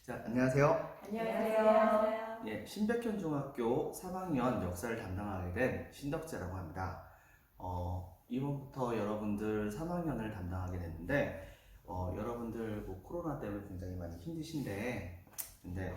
자, 안녕하세요. 안녕하세요. 예, 신백현 중학교 3학년 역사를 담당하게 된 신덕재라고 합니다. 이번부터 여러분들 3학년을 담당하게 됐는데, 여러분들 뭐 코로나 때문에 굉장히 많이 힘드신데, 근데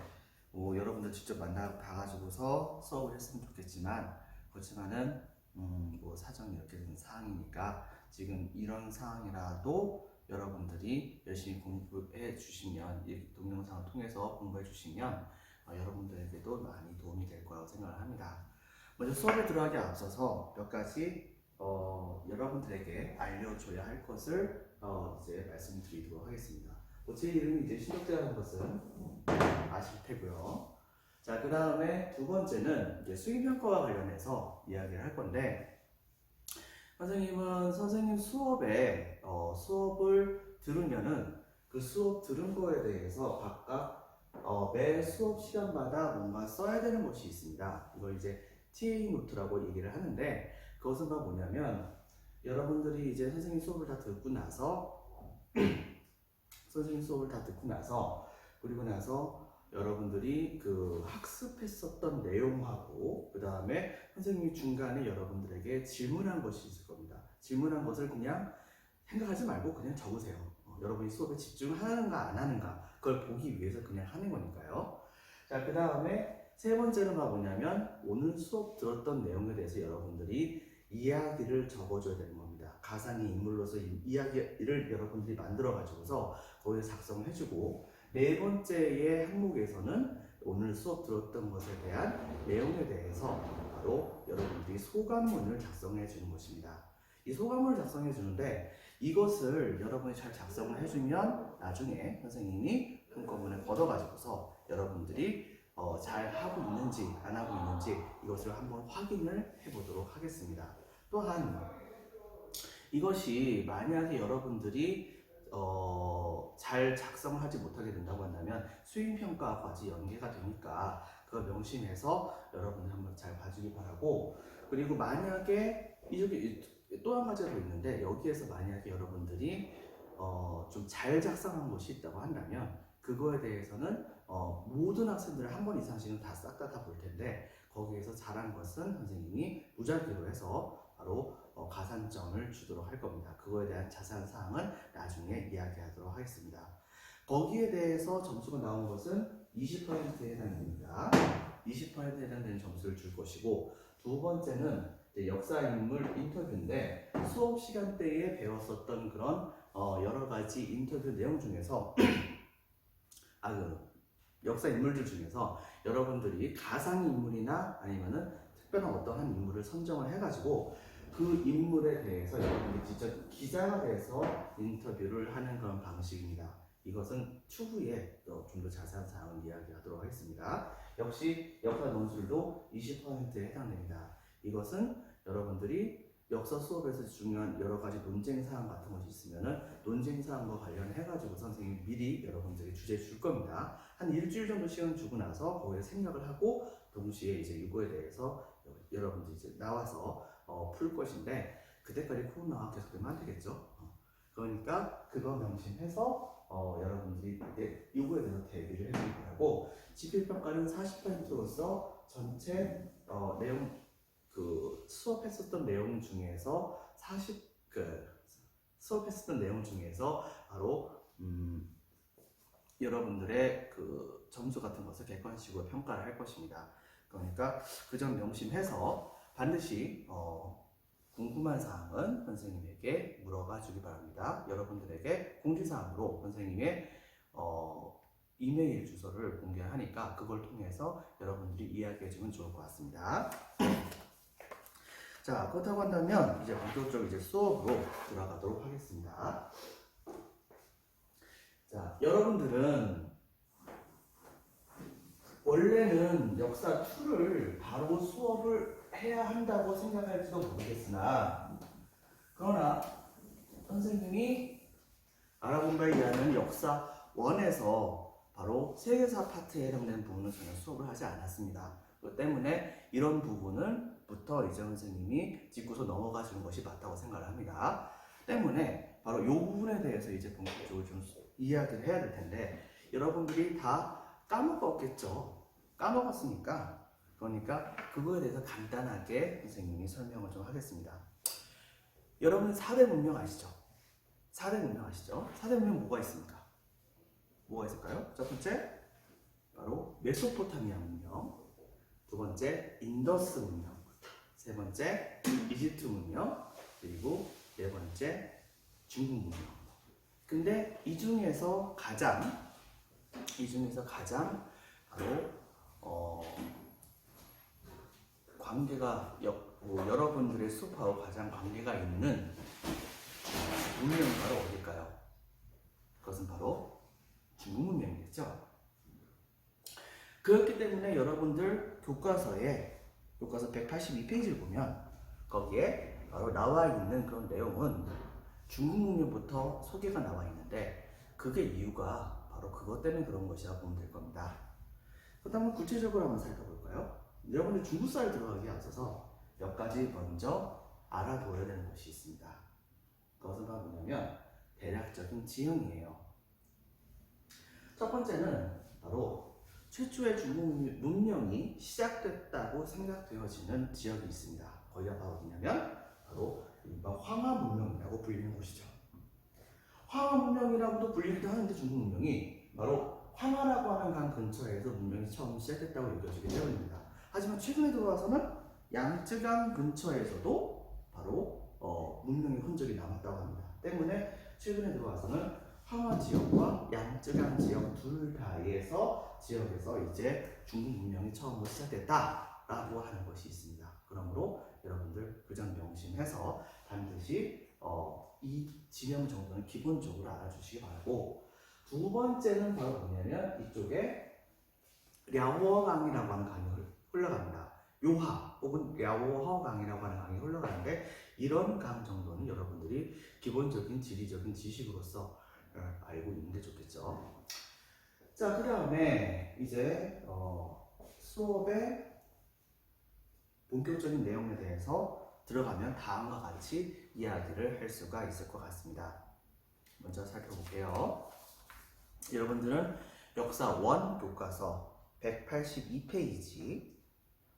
뭐 여러분들 직접 만나 봐가지고서 수업을 했으면 좋겠지만, 그렇지만은 뭐 사정이 이렇게 된 상황이니까 지금 이런 상황이라도 여러분들이 열심히 공부해 주시면, 이 동영상을 통해서 공부해 주시면 여러분들에게도 많이 도움이 될 거라고 생각을 합니다. 먼저 수업에 들어가기 앞서서 몇 가지 여러분들에게 알려줘야 할 것을 이제 말씀드리도록 하겠습니다. 제 이름이 이제 신덕재라는 것은 아실 테고요. 자, 그 다음에 두 번째는 이제 수행평가와 관련해서 이야기를 할 건데, 선생님은 선생님 수업에 수업을 들으면은 그 수업 들은 거에 대해서 각각 매 수업 시간마다 뭔가 써야 되는 것이 있습니다. 이걸 이제 TA 노트라고 얘기를 하는데, 그것은 뭐냐면 여러분들이 이제 선생님 수업을 다 듣고 나서 그리고 나서 여러분들이 그 학습했었던 내용하고 그 다음에 선생님이 중간에 여러분들에게 질문한 것이 있을 겁니다. 질문한 것을 그냥 생각하지 말고 그냥 적으세요. 여러분이 수업에 집중하는가 안 하는가 그걸 보기 위해서 그냥 하는 거니까요. 자, 그 다음에 세 번째는 뭐냐면 오늘 수업 들었던 내용에 대해서 여러분들이 이야기를 적어줘야 되는 겁니다. 가상의 인물로서 이야기를 여러분들이 만들어 가지고서 거기에 작성을 해주고, 네 번째의 항목에서는 오늘 수업 들었던 것에 대한 내용에 대해서 바로 여러분들이 소감문을 작성해 주는 것입니다. 이 소감문을 작성해 주는데, 이것을 여러분이 잘 작성을 해주면 나중에 선생님이 한꺼번에 걷어가지고서 여러분들이 잘 하고 있는지 안 하고 있는지 이것을 한번 확인을 해보도록 하겠습니다. 또한 이것이 만약에 여러분들이 잘 작성을 하지 못하게 된다고 한다면 수행평가까지 연계가 되니까 그걸 명심해서 여러분들 한번 잘 봐주기 바라고, 그리고 만약에 이쪽에 또 한 가지가 더 있는데, 여기에서 만약에 여러분들이 좀 잘 작성한 것이 있다고 한다면 그거에 대해서는 모든 학생들을 한 번 이상씩은 다 싹 다 볼 텐데, 거기에서 잘한 것은 선생님이 무작위로 해서 바로 가산점을 주도록 할 겁니다. 그거에 대한 자세한 사항은 나중에 이야기하도록 하겠습니다. 거기에 대해서 점수가 나온 것은 20%에 해당됩니다. 20%에 해당되는 점수를 줄 것이고, 두 번째는 역사인물 인터뷰인데, 수업 시간대에 배웠었던 그런 여러 가지 인터뷰 내용 중에서 역사 인물들 중에서 여러분들이 가상 인물이나 아니면은 특별한 어떠한 인물을 선정을 해가지고 그 인물에 대해서 여러분들이 직접 기자가 돼서 인터뷰를 하는 그런 방식입니다. 이것은 추후에 좀 더 자세한 사항을 이야기하도록 하겠습니다. 역시 역사 논술도 20%에 해당됩니다. 이것은 여러분들이 역사 수업에서 중요한 여러 가지 논쟁 사항 같은 것이 있으면은 논쟁 사항과 관련해가지고 선생님이 미리 여러분들이 주제 줄 겁니다. 한 일주일 정도 시간 주고 나서 거기에 생각을 하고 동시에 이제 이거에 대해서 여러분들이 이제 나와서 풀 것인데, 그때까지 코로나가 계속되면 안 되겠죠. 그러니까 그거 명심해서 여러분들이 이거에 대해서 대비를 해주기 바라고, 지필평가는 40%로서 전체 내용 수업했었던 내용 중에서 수업했었던 내용 중에서 바로 여러분들의 그 점수 같은 것을 객관식으로 평가를 할 것입니다. 그러니까 그 점 명심해서 반드시 궁금한 사항은 선생님에게 물어봐 주기 바랍니다. 여러분들에게 공지사항으로 선생님의 이메일 주소를 공개하니까 그걸 통해서 여러분들이 이야기해 주면 좋을 것 같습니다. 자, 그렇다고 한다면 이제 본격적으로 이제 수업으로 들어가도록 하겠습니다. 자, 여러분들은 원래는 역사 2를 바로 수업을 해야 한다고 생각할지도 모르겠으나, 그러나 선생님이 알아본바에 의하면 역사 1에서 바로 세계사 파트에 해당되는 부분은 전혀 수업을 하지 않았습니다. 그렇기 때문에 이런 부분부터 이제 선생님이 짚고서 넘어가 주는 것이 맞다고 생각을 합니다. 때문에 바로 이 부분에 대해서 이제 본격적으로 좀 이야기를 해야 될 텐데, 여러분들이 다 까먹었겠죠. 까먹었으니까 그러니까 그거에 대해서 간단하게 선생님이 설명을 좀 하겠습니다. 여러분 4대 문명 아시죠? 4대 문명 아시죠? 4대 문명 뭐가 있습니까? 뭐가 있을까요? 첫 번째 바로 메소포타미아 문명, 두 번째 인더스 문명, 세 번째 이집트 문명, 그리고 네 번째 중국 문명. 근데 이 중에서 가장 바로 관계가 여러분들의 숲하고 가장 관계가 있는 문명이 바로 어딜까요? 그것은 바로 중국 문명이겠죠. 그렇기 때문에 여러분들 교과서 182페이지를 보면 거기에 바로 나와 있는 그런 내용은 중국 문명부터 소개가 나와 있는데 그게 이유가 바로 그것 때문에 그런 것이라고 보면 될 겁니다. 그렇다면 구체적으로 한번 살펴볼까요? 여러분들 중국사에 들어가기에 앞서서 몇 가지 먼저 알아둬야 되는 것이 있습니다. 그것은 바로 뭐냐면 대략적인 지형이에요. 첫 번째는 바로 최초의 중국 문명이 시작됐다고 생각되어지는 지역이 있습니다. 거기가 바로 어디냐면 바로 황하 문명이라고 불리는 곳이죠. 황하 문명이라고도 불리기도 하는데 중국 문명이 바로 황하라고 하는 강 근처에서 문명이 처음 시작됐다고 여겨지기 때문입니다. 하지만 최근에 들어와서는 양쯔강 근처에서도 바로 문명의 흔적이 남았다고 합니다. 때문에 최근에 들어와서는 황하 지역과 양쯔강 지역 둘 다에서 지역에서 이제 중국 문명이 처음으로 시작됐다라고 하는 것이 있습니다. 그러므로 여러분들 그 점 명심해서 반드시 이 지명 정도는 기본적으로 알아주시기 바라고, 두 번째는 바로 뭐냐면 이쪽에 랴오어강이라고 하는 강이 흘러갑니다. 요하 혹은 랴오허강이라고 하는 강이 흘러가는데 이런 강 정도는 여러분들이 기본적인 지리적인 지식으로서 알고 있는 게 좋겠죠. 자, 그 다음에 이제 수업의 본격적인 내용에 대해서 들어가면 다음과 같이 이야기를 할 수가 있을 것 같습니다. 먼저 살펴볼게요. 여러분들은 역사 1 교과서 182페이지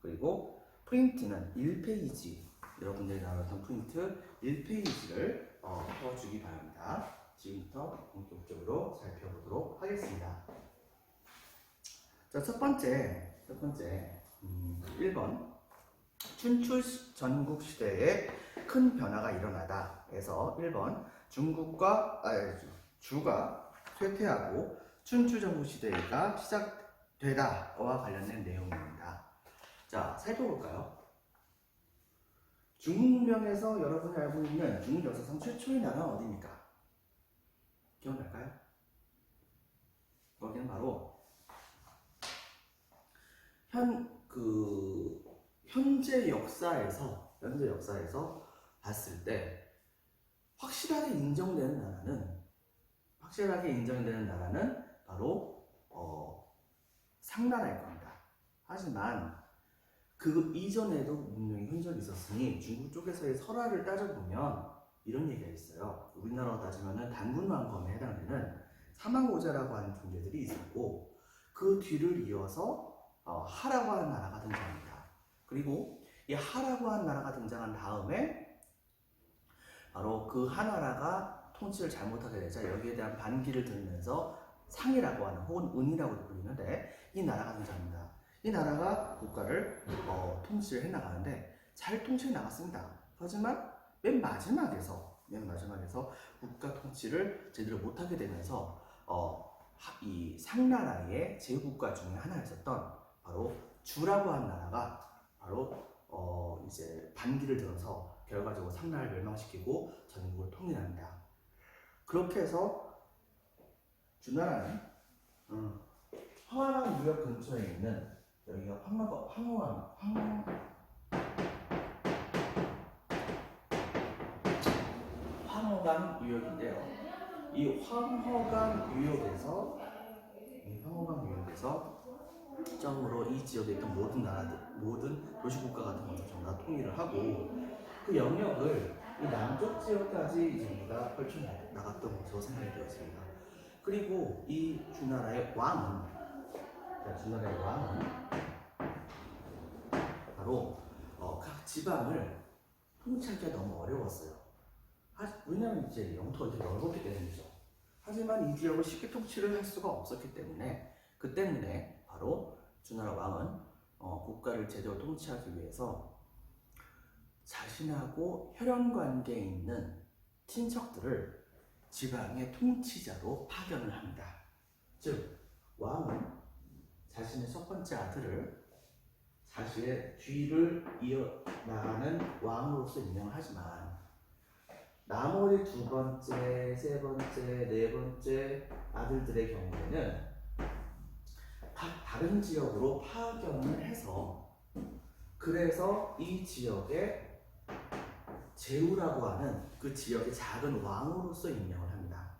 그리고 프린트는 1페이지, 여러분들이 나눴던 프린트 1페이지를 펴주기 바랍니다. 지금부터 본격적으로 살펴보도록 하겠습니다. 자, 첫 번째 1번 춘추 전국 시대에 큰 변화가 일어나다 해서 1번 주가 쇠퇴하고 춘추 전국 시대가 시작되다와 관련된 내용입니다. 자, 살펴볼까요? 중국 문명에서 여러분이 알고 있는 중국 역사상 최초의 나라는 어디입니까? 기억날까요? 거기는 바로 현재 역사에서 봤을 때 확실하게 인정되는 나라는 바로 상나라일 겁니다. 하지만 그 이전에도 문명의 흔적이 있었으니 중국 쪽에서의 설화를 따져보면 이런 얘기가 있어요. 우리나라로 따지면 단군왕검에 해당되는 사망오자라고 하는 존재들이 있었고 그 뒤를 이어서 하라고 하는 나라가 등장합니다. 그리고 이 하라고 하는 나라가 등장한 다음에 바로 그 하나라가 통치를 잘못하게 되자 여기에 대한 반기를 들면서 상이라고 하는 혹은 은이라고 불리는데 이 나라가 등장합니다. 이 나라가 국가를 통치를 해나가는데 잘 통치해 나갔습니다. 하지만 맨 마지막에서 국가 통치를 제대로 못하게 되면서 이 상나라의 제국가 중에 하나였었던 바로 주라고 하는 나라가 바로 이제 반기를 들어서 결과적으로 상나라를 멸망시키고 전국을 통일합니다. 그렇게 해서 주나라는 황하강 유역 근처에 있는 여기가 황허강 유역인데요. 이 황허강 유역에서 처음으로 이 지역에 있던 모든 도시국가 같은 것을 전부 다 통일을 하고 그 영역을 이 남쪽 지역까지 전부 다 펼쳐나갔던 것으로 생각이 되었습니다. 그리고 이 주나라의 왕은, 주나라의 왕은 바로 각 지방을 통치하기가 너무 어려웠어요. 왜냐하면 이제 영토가 이렇게 넓었기 때문이죠. 하지만 이 지역을 쉽게 통치를 할 수가 없었기 때문에, 그 때문에 바로 주나라 왕은 국가를 제대로 통치하기 위해서 자신하고 혈연 관계에 있는 친척들을 지방의 통치자로 파견을 합니다. 즉, 왕은 자신의 첫 번째 아들을 자신의 뒤를 이어나가는 왕으로서 임명을 하지만, 나머지 두 번째, 세 번째, 네 번째 아들들의 경우에는 각 다른 지역으로 파견을 해서, 그래서 이 지역에 제후라고 하는 그 지역의 작은 왕으로서 임명을 합니다.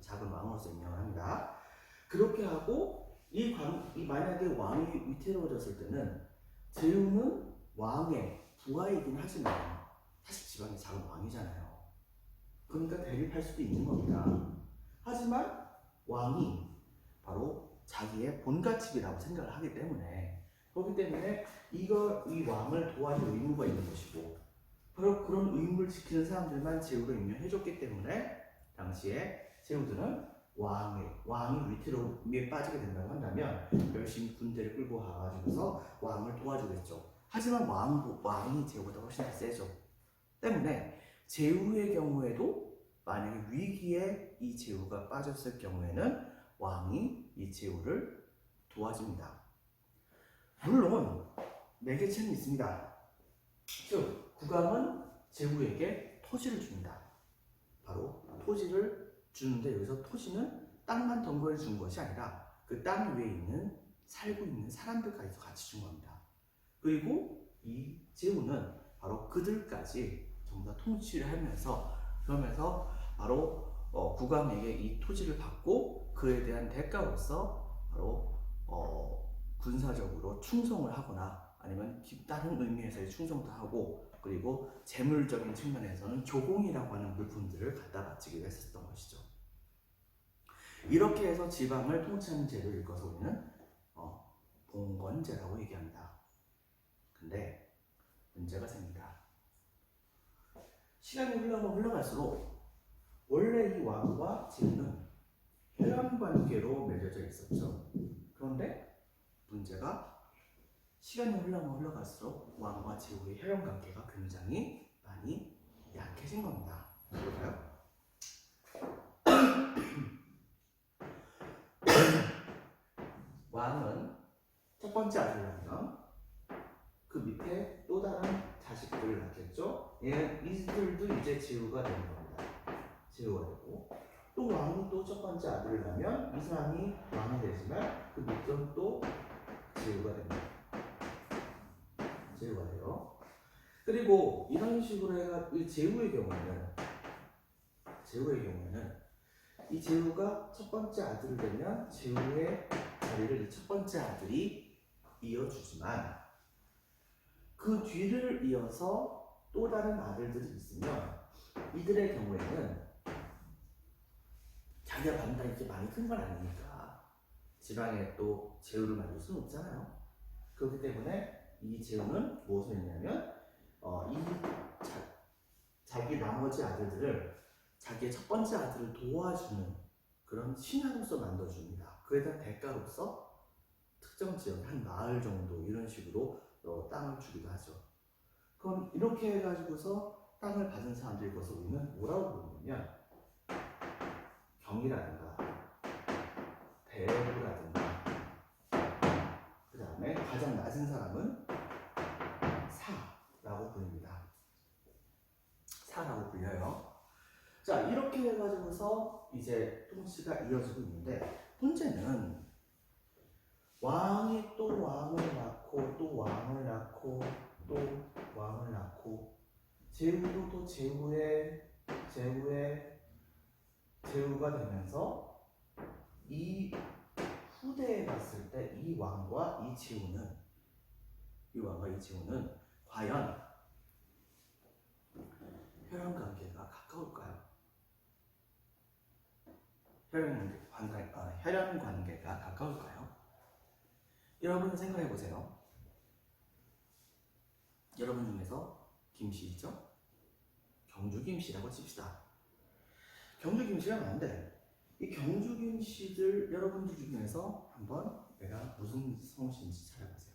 작은 왕으로서 임명을 합니다. 그렇게 하고 만약에 왕이 위태로워졌을 때는 제후는 왕의 부하이긴 하지만 사실 지방의 작은 왕이잖아요. 그러니까 대립할 수도 있는 겁니다. 하지만 왕이 바로 자기의 본가집이라고 생각을 하기 때문에, 그렇기 때문에 이 왕을 도와줄 의무가 있는 것이고, 바로 그런 의무를 지키는 사람들만 제후로 임명해줬기 때문에 당시에 제후들은 왕이 위태로움에 빠지게 된다고 한다면 열심히 군대를 끌고 가가지고서 왕을 도와주겠죠. 하지만 왕이 제후보다 훨씬 더 세죠. 때문에 제후의 경우에도 만약에 위기에 이 제후가 빠졌을 경우에는 왕이 이 제후를 도와줍니다. 물론 매개체는 있습니다. 즉, 국왕은 제후에게 토지를 줍니다. 바로 토지를 주는데, 여기서 토지는 땅만 덩그러니 준 것이 아니라 그 땅 위에 있는 살고 있는 사람들까지도 같이 준 겁니다. 그리고 이 제후는 바로 그들까지 전부 다 통치를 하면서, 그러면서 바로 국왕에게 이 토지를 받고 그에 대한 대가로서 바로 군사적으로 충성을 하거나 아니면 다른 의미에서의 충성도 하고, 그리고 재물적인 측면에서는 조공이라고 하는 물품들을 갖다 바치기도 했었던 것이죠. 이렇게 해서 지방을 통치하는 제도를 일컬어서 우리는 봉건제라고 얘기합니다. 근데 문제가 생깁니다. 시간이 흘러갈수록 원래 이 왕과 제후는 혈연 관계로 맺어져 있었죠. 그런데 문제가, 시간이 흘러갈수록 왕과 제후의 혈연 관계가 굉장히 많이 약해진 겁니다. 볼까요? 왕은 첫 번째 아들을 낳으면 그 밑에 또 다른 자식들을 낳겠죠. 이들도 이제 제후가 되는 겁니다. 제후가 되고, 또 왕이 또 첫 번째 아들을 낳으면 이 사람이 왕이 되지만 그 밑에는 또 제후가 됩니다. 제후가 돼요. 그리고 이런 식으로 해가 제후의 경우에는 이 제후가 첫 번째 아들을 되면 제후의 자리를 이 첫 번째 아들이 이어주지만, 그 뒤를 이어서 또 다른 아들들이 있으면 이들의 경우에는 자기가 받는다 이렇게 많이 큰 건 아니니까 지방에 또 제후를 만들 수는 없잖아요. 그렇기 때문에 이 제후는 무엇을 했냐면 자기 나머지 아들들을 자기의 첫 번째 아들을 도와주는 그런 신하로서 만들어줍니다. 그에 대한 대가로서 특정 지역 한 마을 정도 이런 식으로 땅을 주기도 하죠. 그럼 이렇게 해가지고서 땅을 받은 사람들이 것을 우리는 뭐라고 부르냐면 경이라든가 대부라든가, 그 다음에 가장 낮은 사람은 사라고 부릅니다. 사라고 불려요. 자, 이렇게 해가지고서 이제 통치가 이어지고 있는데, 문제는 왕이 또 왕을 낳고 또 왕을 낳고 또 왕을 낳고, 제후도 또 제후가 되면서 이 후대에 봤을 때 이 왕과 이 제후는 과연 혈연 관계가 가까울까요? 혈연 관계가 가까울까요? 여러분 생각해 보세요. 여러분 중에서 김씨 있죠? 경주 김씨라고 칩시다. 경주 김씨가 많은데 이 경주 김씨들 여러분들 중에서 한번 내가 무슨 성씨인지 찾아보세요.